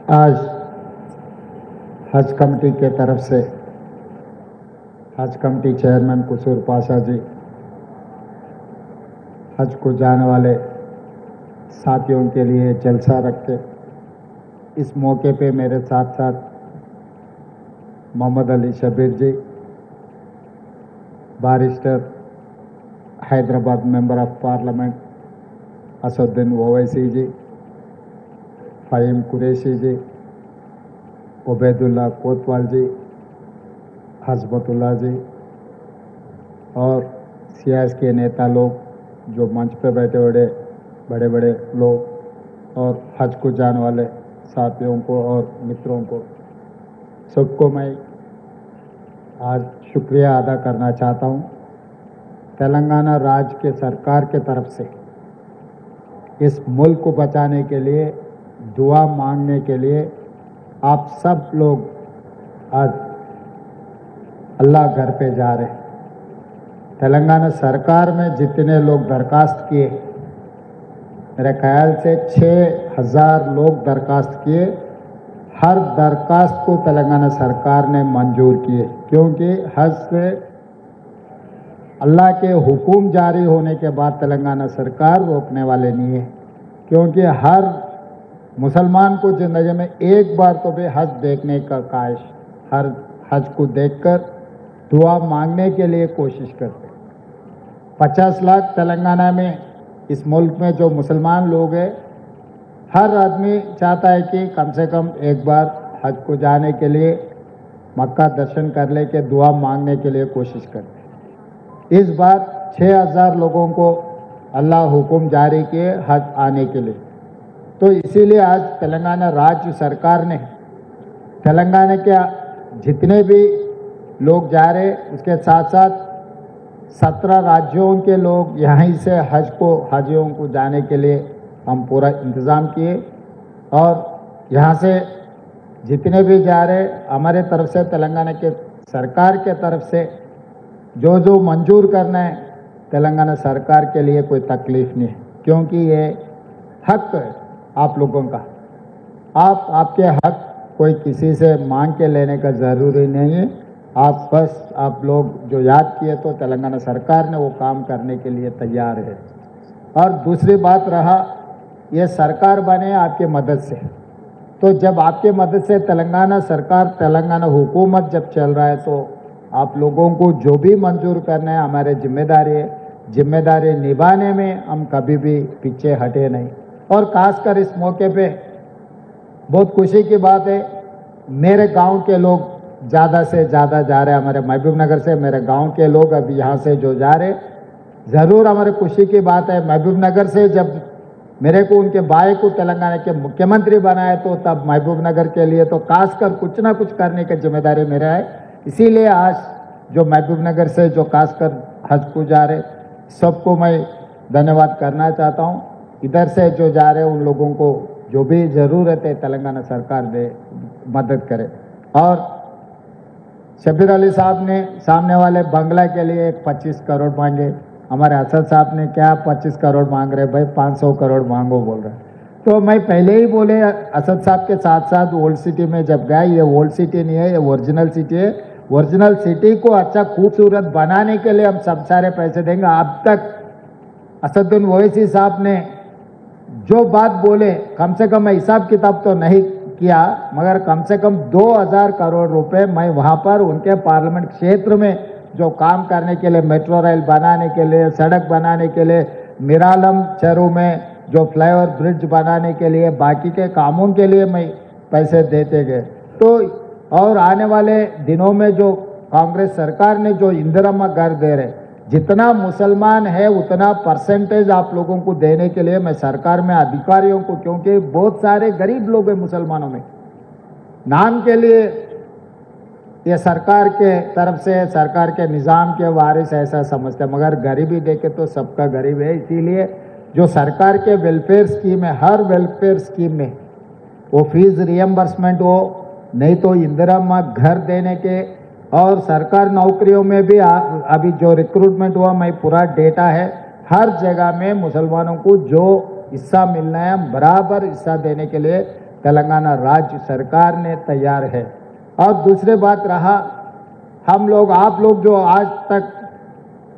आज हज कमेटी के तरफ से हज कमेटी चेयरमैन कुसूर पाशा जी, हज को जाने वाले साथियों के लिए जलसा रखते, इस मौके पे मेरे साथ साथ Mohammad Ali Shabir ji, barrister, Hyderabad member of parliament Asaduddin Owaisi ji, Faheem Qureshi ji, Ubaidullah Kotwal ji, हसबतुल्ला जी और सियास के नेता लोग जो मंच पे बैठे बड़े बड़े लोग और हज को जाने वाले साथियों को और मित्रों को, सबको मैं आज शुक्रिया अदा करना चाहता हूँ। तेलंगाना राज्य के सरकार के तरफ से इस मुल्क को बचाने के लिए, दुआ मांगने के लिए आप सब लोग आज अल्लाह घर पे जा रहे हैं। तेलंगाना सरकार में जितने लोग दरखास्त किए, मेरे ख्याल से 6000 लोग दरखास्त किए, हर दरखास्त को तेलंगाना सरकार ने मंजूर किए, क्योंकि हज से अल्लाह के हुक्म जारी होने के बाद तेलंगाना सरकार रोकने वाले नहीं है, क्योंकि हर मुसलमान को ज़िंदगी में एक बार तो भी हज देखने का ख्वाहिश, हर हज को देखकर दुआ मांगने के लिए कोशिश करते। 50 लाख तेलंगाना में, इस मुल्क में जो मुसलमान लोग हैं, हर आदमी चाहता है कि कम से कम एक बार हज को जाने के लिए, मक्का दर्शन कर ले के दुआ मांगने के लिए कोशिश करते। इस बार 6000 लोगों को अल्लाह हुक्म जारी किए हज आने के लिए, तो इसीलिए आज तेलंगाना राज्य सरकार ने तेलंगाना के जितने भी लोग जा रहे, उसके साथ साथ 17 राज्यों के लोग यहीं से हजियों को जाने के लिए हम पूरा इंतज़ाम किए, और यहाँ से जितने भी जा रहे, हमारे तरफ से तेलंगाना के सरकार के तरफ से जो जो मंजूर करना है, तेलंगाना सरकार के लिए कोई तकलीफ नहीं है, क्योंकि ये हक है आप लोगों का। आपके हक कोई किसी से मांग के लेने का ज़रूरी नहीं है। आप लोग जो याद किए, तो तेलंगाना सरकार ने वो काम करने के लिए तैयार है। और दूसरी बात रहा, ये सरकार बने आपके मदद से, तो जब आपके मदद से तेलंगाना सरकार, तेलंगाना हुकूमत जब चल रहा है, तो आप लोगों को जो भी मंजूर करना है हमारे जिम्मेदारी है। जिम्मेदारी निभाने में हम कभी भी पीछे हटे नहीं। और खासकर इस मौके पे बहुत खुशी की बात है, मेरे गांव के लोग ज़्यादा से ज़्यादा जा रहे हैं। हमारे महबूब नगर से मेरे गांव के लोग अभी यहाँ से जो जा रहे, ज़रूर हमारे खुशी की बात है। महबूब नगर से जब मेरे को उनके भाई को तेलंगाना के मुख्यमंत्री बनाए, तो तब महबूब नगर के लिए तो खासकर कुछ ना कुछ करने की जिम्मेदारी मेरा है। इसीलिए आज जो महबूब नगर से जो खासकर हज को जा रहे, सबको मैं धन्यवाद करना चाहता हूँ। इधर से जो जा रहे उन लोगों को जो भी ज़रूरत है तेलंगाना सरकार दे, मदद करे। और शबीर अली साहब ने सामने वाले बंगला के लिए 25 करोड़ मांगे, हमारे असद साहब ने क्या 25 करोड़ मांग रहे, भाई 500 करोड़ मांगो बोल रहे। तो मैं पहले ही बोले, असद साहब के साथ साथ ओल्ड सिटी में जब गया, ये ओल्ड सिटी नहीं है, ये ओरिजिनल सिटी है। ओरिजिनल सिटी को अच्छा खूबसूरत बनाने के लिए हम सब सारे पैसे देंगे। अब तक असदुद्दीन ओवैसी साहब ने जो बात बोले, कम से कम मैं हिसाब किताब तो नहीं किया, मगर कम से कम 2000 करोड़ रुपए मैं वहाँ पर उनके पार्लियामेंट क्षेत्र में जो काम करने के लिए, मेट्रो रेल बनाने के लिए, सड़क बनाने के लिए, मिरालम चरू में जो फ्लाईओवर ब्रिज बनाने के लिए, बाकी के कामों के लिए मैं पैसे देते गए। तो और आने वाले दिनों में जो कांग्रेस सरकार ने जो इंदिरा घर दे रहे, जितना मुसलमान है उतना परसेंटेज आप लोगों को देने के लिए मैं सरकार में अधिकारियों को, क्योंकि बहुत सारे गरीब लोग हैं मुसलमानों में, नाम के लिए ये सरकार के तरफ से, सरकार के निज़ाम के वारिस ऐसा समझते हैं, मगर गरीबी देखे तो सबका गरीब है। इसीलिए जो सरकार के वेलफेयर स्कीम है, हर वेलफेयर स्कीम में वो फीस रियम्बर्समेंट हो, नहीं तो इंदिरा घर देने के, और सरकार नौकरियों में भी अभी जो रिक्रूटमेंट हुआ, मैं पूरा डेटा है, हर जगह में मुसलमानों को जो हिस्सा मिलना है, बराबर हिस्सा देने के लिए तेलंगाना राज्य सरकार ने तैयार है। और दूसरी बात रहा, हम लोग आप लोग जो आज तक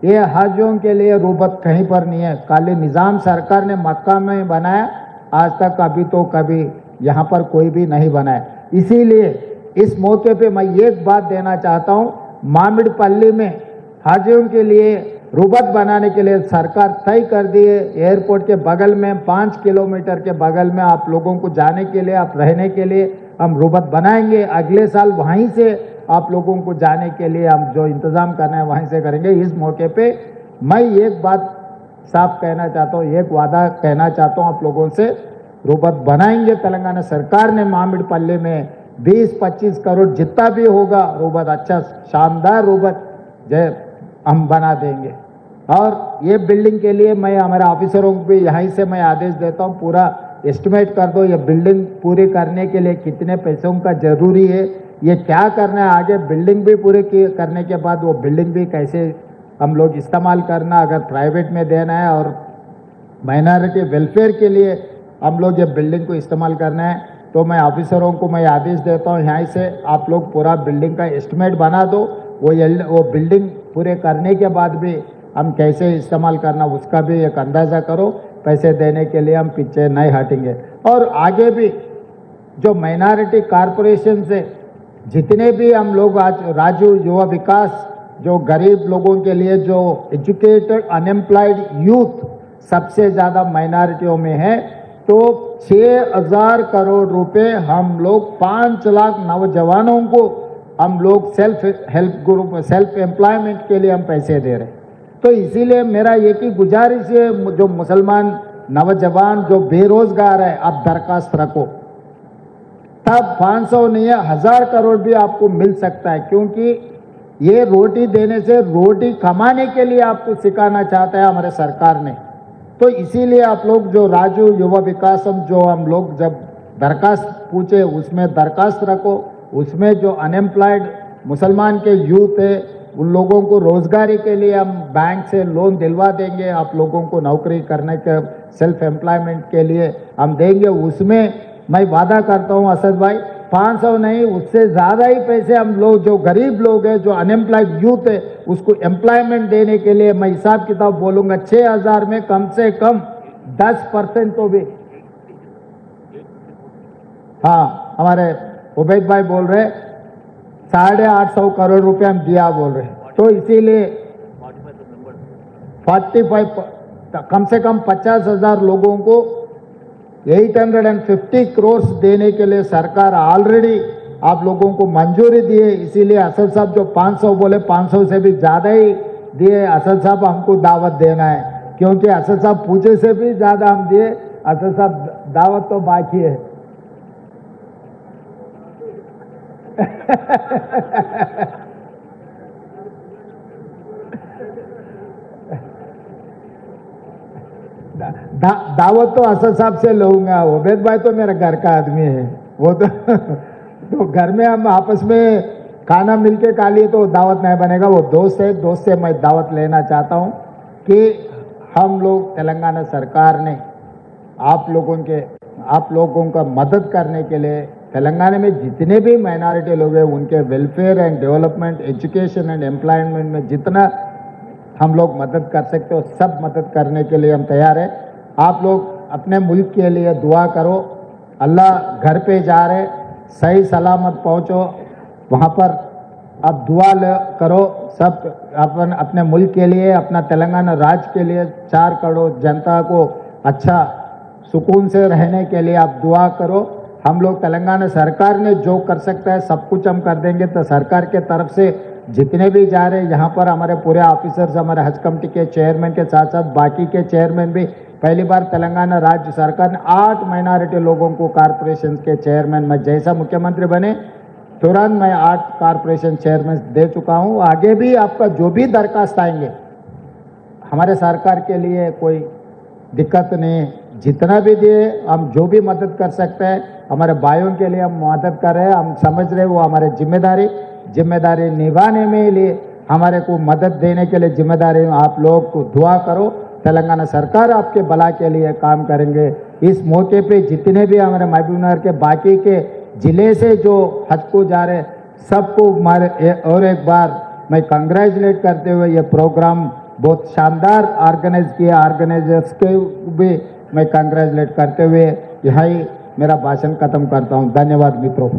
ये हाजियों के लिए रूबत कहीं पर नहीं है, खाली निज़ाम सरकार ने मक्का में बनाया, आज तक अभी तो कभी यहाँ पर कोई भी नहीं बनाया। इसीलिए इस मौके पे मैं एक बात देना चाहता हूँ, मामिडपल्ली में हाजियों के लिए रूबत बनाने के लिए सरकार तय कर दी है। एयरपोर्ट के बगल में 5 किलोमीटर के बगल में आप लोगों को जाने के लिए, आप रहने के लिए हम रूबत बनाएंगे। अगले साल वहीं से आप लोगों को जाने के लिए हम जो इंतज़ाम करना है वहीं से करेंगे। इस मौके पे मैं एक बात साफ कहना चाहता हूँ, एक वादा कहना चाहता हूँ आप लोगों से, रूबत बनाएंगे। तेलंगाना सरकार ने मामिडपल्ली में 20-25 करोड़ जितना भी होगा रूबत, अच्छा शानदार रूबत जो हम बना देंगे। और ये बिल्डिंग के लिए मैं हमारे ऑफिसरों को भी यहीं से मैं आदेश देता हूँ, पूरा एस्टिमेट कर दो, ये बिल्डिंग पूरी करने के लिए कितने पैसों का जरूरी है, ये क्या करना है, आगे बिल्डिंग भी पूरी करने के बाद वो बिल्डिंग भी कैसे हम लोग इस्तेमाल करना, अगर प्राइवेट में देना है और माइनॉरिटी वेलफेयर के लिए हम लोग ये बिल्डिंग को इस्तेमाल करना है, तो मैं ऑफिसरों को मैं आदेश देता हूँ यहाँ से आप लोग पूरा बिल्डिंग का एस्टिमेट बना दो। वो बिल्डिंग पूरे करने के बाद भी हम कैसे इस्तेमाल करना उसका भी एक अंदाज़ा करो। पैसे देने के लिए हम पीछे नहीं हटेंगे। और आगे भी जो माइनॉरिटी कॉरपोरेशन से जितने भी हम लोग आज राजू युवा विकास, जो गरीब लोगों के लिए जो एजुकेटेड अनएम्प्लॉयड यूथ सबसे ज़्यादा माइनॉरिटियों में है, तो 6,000 करोड़ रुपए हम लोग 5 लाख नौजवानों को हम लोग self help group, self employment के लिए हम पैसे दे रहे हैं। तो इसीलिए मेरा एक ही गुजारिश है, जो मुसलमान नौजवान जो बेरोजगार है, आप दरखास्त रखो। तब 500 नहीं है, 1000 करोड़ भी आपको मिल सकता है, क्योंकि ये रोटी देने से रोटी कमाने के लिए आपको सिखाना चाहता है हमारे सरकार ने। तो इसीलिए आप लोग जो राजू युवा विकास जो हम लोग जब दरखास्त पूछे उसमें दरखास्त रखो, उसमें जो अनएम्प्लॉयड मुसलमान के यूथ है उन लोगों को रोजगारी के लिए हम बैंक से लोन दिलवा देंगे, आप लोगों को नौकरी करने के सेल्फ एम्प्लॉयमेंट के लिए हम देंगे। उसमें मैं वादा करता हूं असद भाई, 500 नहीं उससे ज़्यादा ही पैसे हम लोग जो गरीब लोग हैं, जो अनएम्प्लॉयड यूथ है, उसको एम्प्लॉयमेंट देने के लिए मैं हिसाब किताब बोलूँगा। 6,000 में कम से कम 10% तो भी, हाँ हमारे उबैद भाई बोल रहे 850 करोड़ रुपए हम दिया बोल रहे, तो इसीलिए 45 कम से कम 50,000 लोगों को 850 करोड़ देने के लिए सरकार ऑलरेडी आप लोगों को मंजूरी दी है। इसीलिए असद साहब जो 500 बोले 500 से भी ज़्यादा ही दिए। असद साहब हमको दावत देना है, क्योंकि असद साहब पूछे से भी ज़्यादा हम दिए। असद साहब दावत तो बाकी है। दावत तो असद साहब से लूंगा। उबैद भाई तो मेरा घर का आदमी है, वो तो घर में हम आपस में खाना मिलके खा लिए तो दावत नहीं बनेगा। वो दोस्त है, दोस्त से मैं दावत लेना चाहता हूँ कि हम लोग तेलंगाना सरकार ने आप लोगों का मदद करने के लिए तेलंगाना में जितने भी माइनॉरिटी लोग हैं उनके welfare and development, education and employment में जितना हम लोग मदद कर सकते हो सब मदद करने के लिए हम तैयार हैं। आप लोग अपने मुल्क के लिए दुआ करो। अल्लाह घर पे जा रहे, सही सलामत पहुँचो वहाँ पर, अब दुआ करो सब अपने मुल्क के लिए, अपना तेलंगाना राज्य के लिए, 4 करोड़ जनता को अच्छा सुकून से रहने के लिए आप दुआ करो। हम लोग तेलंगाना सरकार ने जो कर सकता है सब कुछ हम कर देंगे। तो सरकार के तरफ से जितने भी जा रहे हैं यहाँ पर हमारे पूरे ऑफिसर्स, हमारे हज कमेटी के चेयरमैन के साथ साथ बाकी के चेयरमैन भी, पहली बार तेलंगाना राज्य सरकार ने 8 माइनॉरिटी लोगों को कॉरपोरेशन के चेयरमैन, मैं जैसा मुख्यमंत्री बने तुरंत मैं 8 कॉरपोरेशन चेयरमैन दे चुका हूँ। आगे भी आपका जो भी दरखास्त आएंगे हमारे सरकार के लिए कोई दिक्कत नहीं, जितना भी दिए हम जो भी मदद कर सकते हैं हमारे भाइयों के लिए हम मदद कर रहे हैं। हम समझ रहे वो हमारे जिम्मेदारी निभाने में लिए हमारे को मदद देने के लिए जिम्मेदारी। आप लोग को दुआ करो, तेलंगाना सरकार आपके भला के लिए काम करेंगे। इस मौके पे जितने भी हमारे महबूबनगर के बाकी के जिले से जो हज को जा रहे सबको और एक बार मैं कंग्रेचुलेट करते हुए ये प्रोग्राम बहुत शानदार ऑर्गेनाइज किया, ऑर्गेनाइजर्स के भी मैं कंग्रेचुलेट करते हुए यहाँ ही मेरा भाषण खत्म करता हूँ। धन्यवाद मित्रों।